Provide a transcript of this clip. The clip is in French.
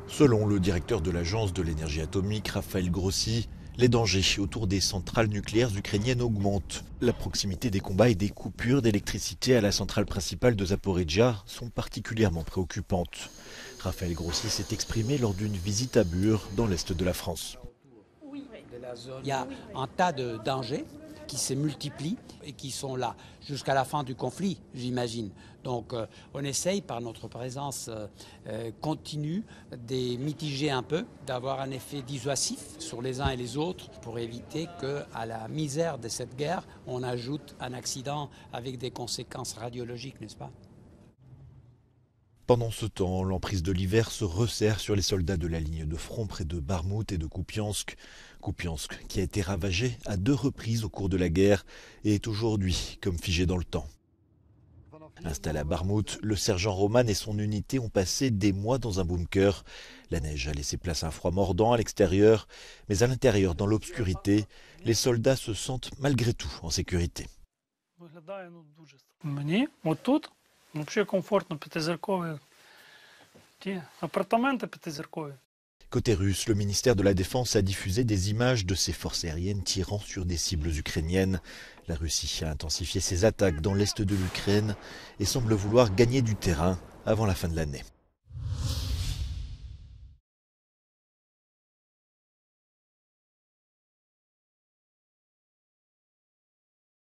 Selon le directeur de l'Agence de l'énergie atomique, Raphaël Grossi, les dangers autour des centrales nucléaires ukrainiennes augmentent. La proximité des combats et des coupures d'électricité à la centrale principale de Zaporijjia sont particulièrement préoccupantes. Raphaël Grossi s'est exprimé lors d'une visite à Bure, dans l'est de la France. Il y a un tas de dangers qui se multiplient et qui sont là jusqu'à la fin du conflit, j'imagine. Donc on essaye par notre présence continue de mitiger un peu, d'avoir un effet dissuasif sur les uns et les autres pour éviter qu'à la misère de cette guerre, on ajoute un accident avec des conséquences radiologiques, n'est-ce pas ? Pendant ce temps, l'emprise de l'hiver se resserre sur les soldats de la ligne de front près de Barmout et de Kupiansk. Kupiansk qui a été ravagé à 2 reprises au cours de la guerre et est aujourd'hui comme figé dans le temps. Installé à Barmout, le sergent Roman et son unité ont passé des mois dans un bunker. La neige a laissé place à un froid mordant à l'extérieur, mais à l'intérieur, dans l'obscurité, les soldats se sentent malgré tout en sécurité. Côté russe, le ministère de la Défense a diffusé des images de ses forces aériennes tirant sur des cibles ukrainiennes. La Russie a intensifié ses attaques dans l'est de l'Ukraine et semble vouloir gagner du terrain avant la fin de l'année.